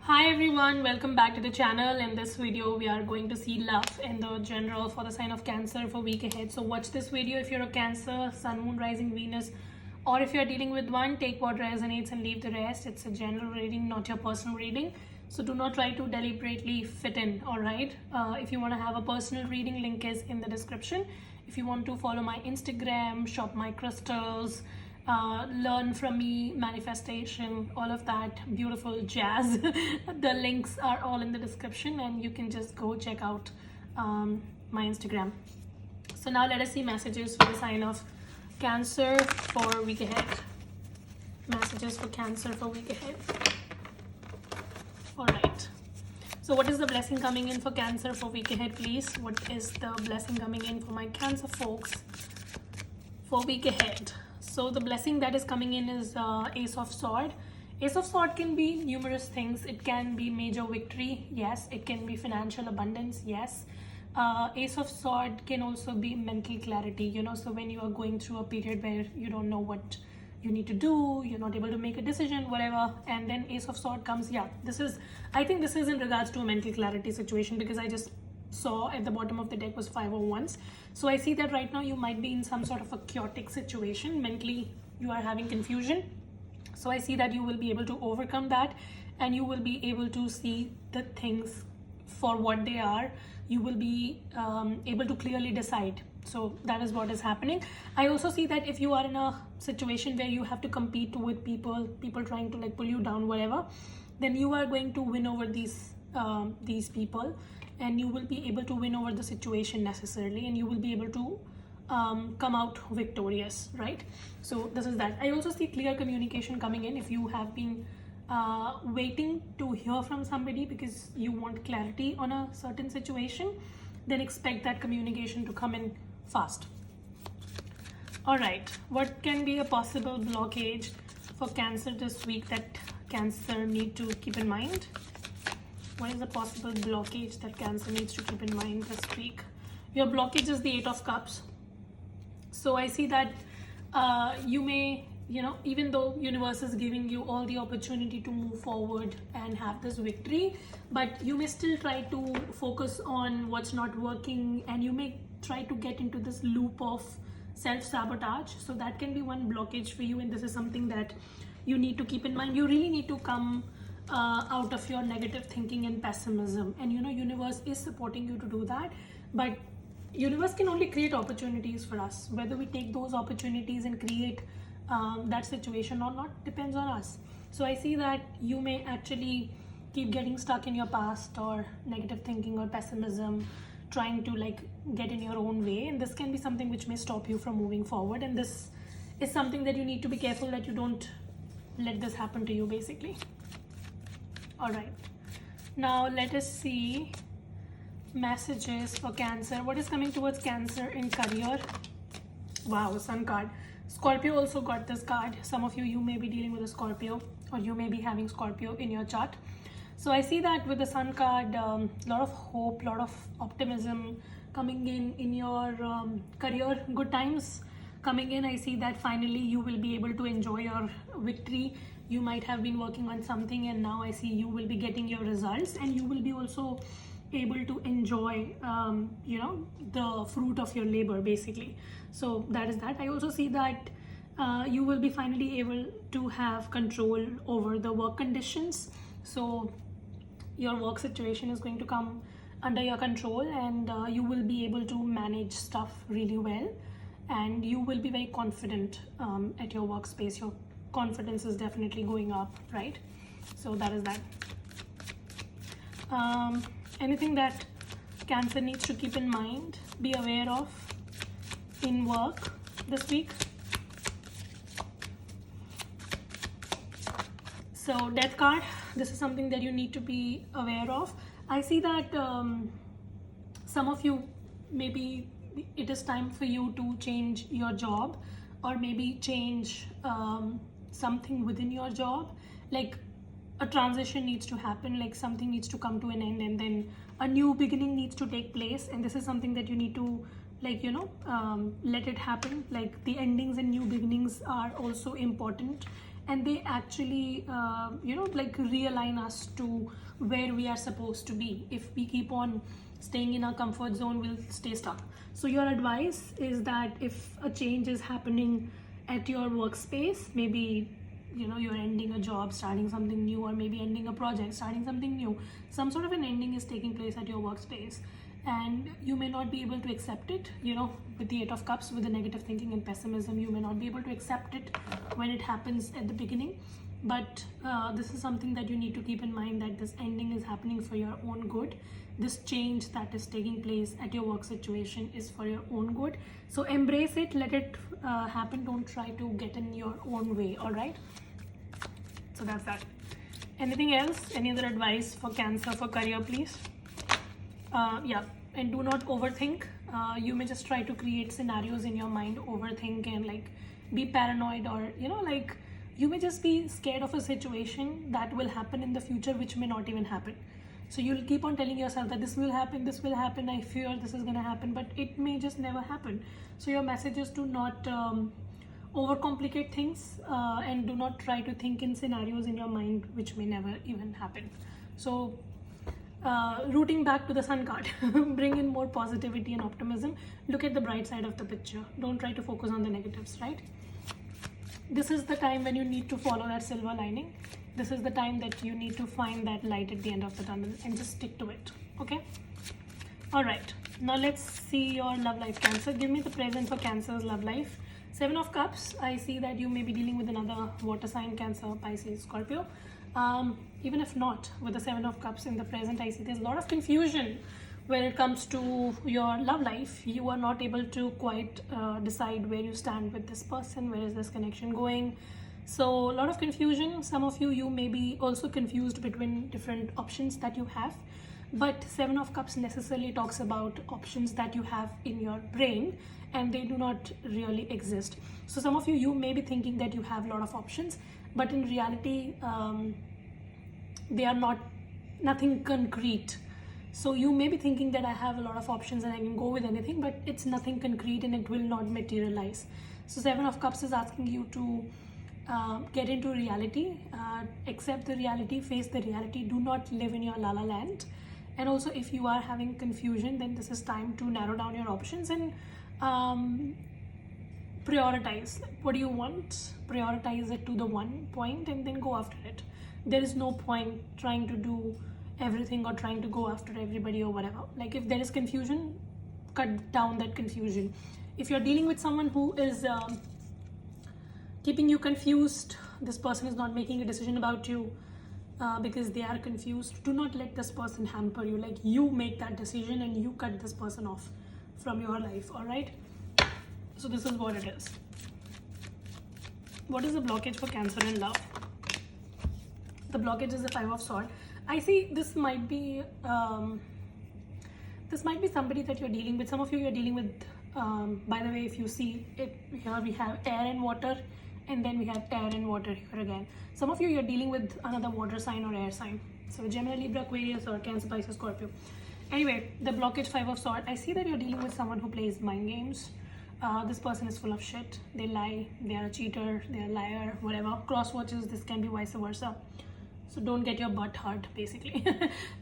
Hi everyone, welcome back to the channel. In this video we are going to see love in the general for the sign of Cancer for week ahead. So watch this video if you're a Cancer, Sun, Moon, Rising, Venus, or if you're dealing with one, take what resonates and leave the rest. It's a general reading, not your personal reading, so do not try to deliberately fit in. All right, if you want to have a personal reading, link is in the description. If you want to follow my Instagram, shop my crystals, learn from me, manifestation, all of that beautiful jazz, the links are all in the description and you can just go check out my Instagram. So now let us see messages for the sign of Cancer for week ahead. Messages for Cancer for week ahead. All right, so what is the blessing coming in for Cancer for week ahead, please? What is the blessing coming in for my Cancer folks for week ahead? So the blessing that is coming in is Ace of Sword. Ace of Sword can be numerous things. It can be major victory, yes. It can be financial abundance, yes. Ace of Sword can also be mental clarity, you know, so when you are going through a period where you don't know what you need to do, you're not able to make a decision, whatever, and then Ace of Sword comes. Yeah, I think this is in regards to a mental clarity situation, because I just saw at the bottom of the deck was 5 of Wands. So I see that right now you might be in some sort of a chaotic situation. Mentally you are having confusion, so I see that you will be able to overcome that and you will be able to see the things for what they are. You will be able to clearly decide. So that is what is happening. I also see that if you are in a situation where you have to compete with people trying to like pull you down, whatever, then you are going to win over these people, and you will be able to win over the situation necessarily, and you will be able to come out victorious, right? So this is that. I also see clear communication coming in. If you have been waiting to hear from somebody because you want clarity on a certain situation, then expect that communication to come in fast. All right, what can be a possible blockage for Cancer this week that Cancer need to keep in mind? What is the possible blockage that Cancer needs to keep in mind this week? Your blockage is the 8 of Cups. So I see that you may, even though universe is giving you all the opportunity to move forward and have this victory, but you may still try to focus on what's not working, and you may try to get into this loop of self-sabotage. So that can be one blockage for you, and this is something that you need to keep in mind. You really need to come out of your negative thinking and pessimism, and universe is supporting you to do that, but universe can only create opportunities for us. Whether we take those opportunities and create that situation or not depends on us. So I see that you may actually keep getting stuck in your past or negative thinking or pessimism, trying to like get in your own way, and this can be something which may stop you from moving forward, and this is something that you need to be careful that you don't let this happen to you, basically. All right, now let us see messages for Cancer. What is coming towards Cancer in career? Wow, Sun card. Scorpio also got this card. Some of you may be dealing with a Scorpio, or you may be having Scorpio in your chart. So I see that with the Sun card, a lot of hope, lot of optimism coming in your career. Good times coming in. I see that finally you will be able to enjoy your victory. You might have been working on something, and now I see you will be getting your results, and you will be also able to enjoy the fruit of your labor, basically. So that is that. I also see that you will be finally able to have control over the work conditions. So your work situation is going to come under your control, and you will be able to manage stuff really well, and you will be very confident at your workspace. Your confidence is definitely going up, right? So that is that. Anything that Cancer needs to keep in mind, be aware of in work this week? So Death card, this is something that you need to be aware of. I see that some of you, maybe it is time for you to change your job, or maybe change something within your job. Like a transition needs to happen, like something needs to come to an end, and then a new beginning needs to take place, and this is something that you need to let it happen. Like the endings and new beginnings are also important, and they actually like realign us to where we are supposed to be. If we keep on staying in our comfort zone, we'll stay stuck. So your advice is that if a change is happening at your workspace, maybe you're ending a job, starting something new, or maybe ending a project, starting something new, some sort of an ending is taking place at your workspace, and you may not be able to accept it, with the 8 of Cups, with the negative thinking and pessimism, you may not be able to accept it when it happens at the beginning. But this is something that you need to keep in mind, that this ending is happening for your own good. This change that is taking place at your work situation is for your own good. So embrace it, let it happen. Don't try to get in your own way. All right, so that's that. Anything else? Any other advice for Cancer for career, please? Yeah, and do not overthink. You may just try to create scenarios in your mind, overthink, and like be paranoid, or like you may just be scared of a situation that will happen in the future, which may not even happen. So you'll keep on telling yourself that this will happen, I fear this is going to happen, but it may just never happen. So your message is to not overcomplicate things, and do not try to think in scenarios in your mind which may never even happen. So rooting back to the Sun card, bring in more positivity and optimism. Look at the bright side of the picture. Don't try to focus on the negatives, right? This is the time when you need to follow that silver lining. This is the time that you need to find that light at the end of the tunnel and just stick to it. Okay? All right. Now let's see your love life, Cancer. Give me the present for Cancer's love life. 7 of Cups. I see that you may be dealing with another water sign, Cancer, Pisces, Scorpio. Even if not, with the 7 of Cups in the present, I see there's a lot of confusion when it comes to your love life. You are not able to quite decide where you stand with this person. Where is this connection going? So a lot of confusion. Some of you may be also confused between different options that you have. But 7 of Cups necessarily talks about options that you have in your brain, and they do not really exist. So some of you may be thinking that you have a lot of options, but in reality, they are nothing concrete. So you may be thinking that I have a lot of options and I can go with anything, but it's nothing concrete and it will not materialize. So 7 of Cups is asking you to get into reality, accept the reality, face the reality. Do not live in your la-la land. And also, if you are having confusion, then this is time to narrow down your options and prioritize. What do you want? Prioritize it to the one point and then go after it. There is no point trying to do everything or trying to go after everybody or whatever. Like, if there is confusion, cut down that confusion. If you're dealing with someone who is keeping you confused, this person is not making a decision about you because they are confused, do not let this person hamper you. Like, you make that decision and you cut this person off from your life. All right, so this is what it is. What is the blockage for Cancer in love? The blockage is the 5 of Swords. I see this might be somebody that you're dealing with. Some of you're dealing with, by the way, if you see it here, we have air and water, and then we have air and water here again. Some of you're dealing with another water sign or air sign. So Gemini, Libra, Aquarius, or Cancer, Pisces, Scorpio. Anyway, the blockage 5 of Swords. I see that you're dealing with someone who plays mind games. This person is full of shit. They lie. They are a cheater. They are a liar. Whatever. Cross watches. This can be vice versa. So don't get your butt hurt, basically,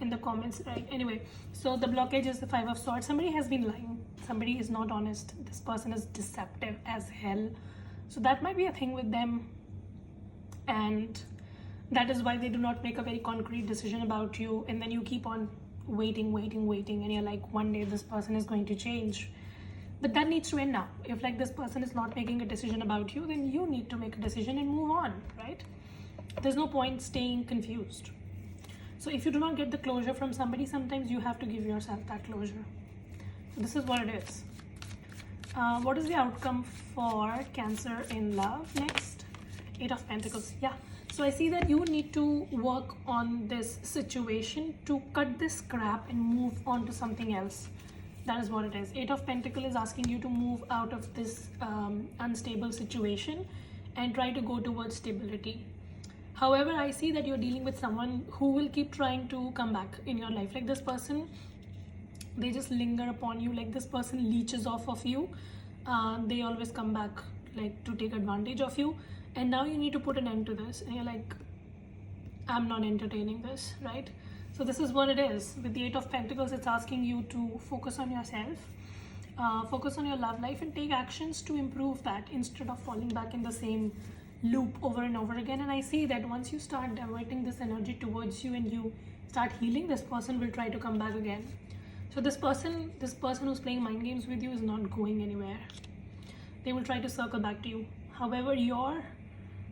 in the comments, right? Anyway, so the blockage is the 5 of Swords. Somebody has been lying. Somebody is not honest. This person is deceptive as hell. So that might be a thing with them. And that is why they do not make a very concrete decision about you. And then you keep on waiting. And you're like, one day this person is going to change. But that needs to end now. If like this person is not making a decision about you, then you need to make a decision and move on, right? There's no point staying confused. So if you do not get the closure from somebody, sometimes you have to give yourself that closure. So this is what it is. What is the outcome for Cancer in love next? 8 of Pentacles. Yeah. So I see that you need to work on this situation to cut this crap and move on to something else. That is what it is. 8 of Pentacles is asking you to move out of this unstable situation and try to go towards stability. However, I see that you're dealing with someone who will keep trying to come back in your life. Like, this person, they just linger upon you. Like, this person leeches off of you. They always come back, like, to take advantage of you. And now you need to put an end to this, and you're like, I'm not entertaining this, right? So this is what it is. With the Eight of Pentacles, it's asking you to focus on yourself, focus on your love life, and take actions to improve that instead of falling back in the same loop over and over again. And I see that once you start diverting this energy towards you and you start healing, this person will try to come back again. So this person who's playing mind games with you is not going anywhere. They will try to circle back to you. However, your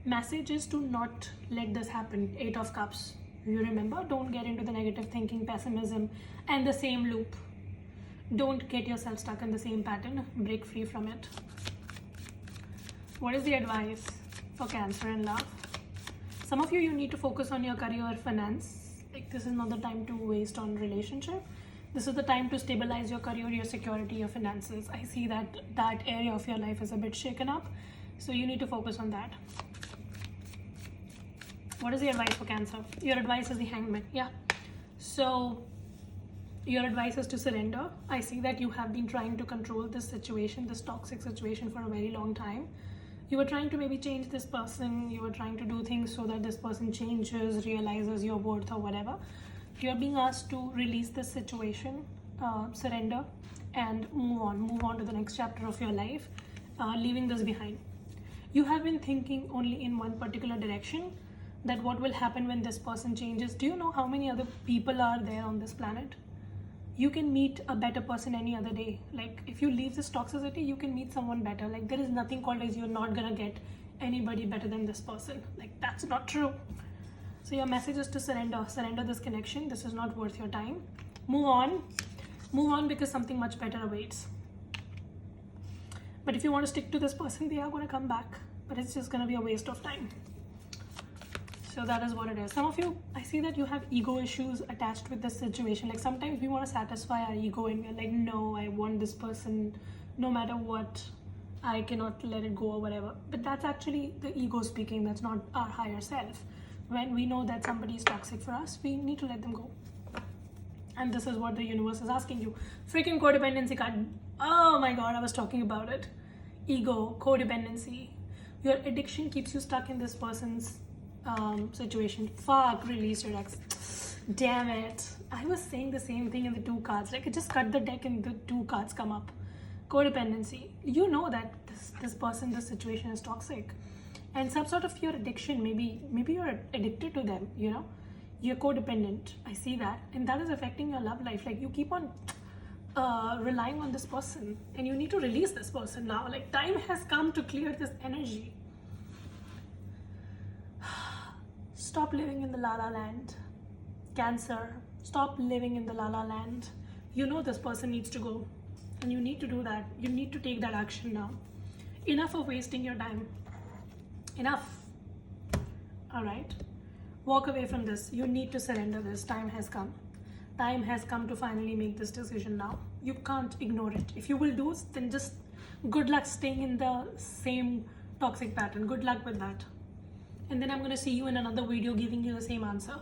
message is to not let this happen. Eight of Cups. You remember, don't get into the negative thinking, pessimism, and the same loop. Don't get yourself stuck in the same pattern. Break free from it. What is the advice for Cancer in love? Some of you need to focus on your career, finance. Like, this is not the time to waste on relationship. This is the time to stabilize your career, your security, your finances. I see that that area of your life is a bit shaken up. So you need to focus on that. What is the advice for Cancer? Your advice is the Hangman. Yeah. So your advice is to surrender. I see that you have been trying to control this situation, this toxic situation, for a very long time. You were trying to maybe change this person. You were trying to do things so that this person changes, realizes your worth or whatever. You're being asked to release this situation, surrender, and move on to the next chapter of your life, leaving this behind. You have been thinking only in one particular direction, that what will happen when this person changes. Do you know how many other people are there on this planet? You can meet a better person any other day. Like, if you leave this toxicity, you can meet someone better. Like, there is nothing called as you're not gonna get anybody better than this person. Like, that's not true. So your message is to surrender this connection. This is not worth your time. Move on, because something much better awaits. But if you want to stick to this person, they are going to come back, but it's just going to be a waste of time. So that is what it is. Some of you, I see that you have ego issues attached with this situation. Like, sometimes we want to satisfy our ego and we're like, no, I want this person no matter what. I cannot let it go or whatever. But that's actually the ego speaking. That's not our higher self. When we know that somebody is toxic for us, we need to let them go. And this is what the universe is asking you. Freaking codependency card. Oh my god, I was talking about it. Ego, codependency. Your addiction keeps you stuck in this person's situation. Fuck, release your ex. Damn it. I was saying the same thing in the two cards. Like, I just cut the deck and the two cards come up. Codependency. You know that this person, this situation is toxic. And some sort of your addiction, maybe you're addicted to them, you know? You're codependent. I see that. And that is affecting your love life. Like, you keep on relying on this person. And you need to release this person now. Like, time has come to clear this energy. Stop living in the la la land. Cancer, stop living in the la la land. You know this person needs to go. And you need to do that. You need to take that action now. Enough of wasting your time. Enough. All right. Walk away from this. You need to surrender this. Time has come. Time has come to finally make this decision now. You can't ignore it. If you will do, then just good luck staying in the same toxic pattern. Good luck with that. And then I'm going to see you in another video giving you the same answer.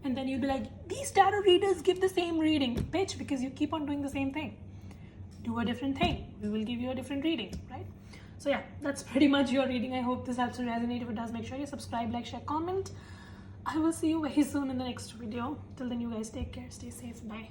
And then you'll be like, these tarot readers give the same reading. Bitch, because you keep on doing the same thing. Do a different thing. We will give you a different reading, right? So yeah, that's pretty much your reading. I hope this helps to resonate. If it does, make sure you subscribe, like, share, comment. I will see you very soon in the next video. Till then, you guys take care. Stay safe. Bye.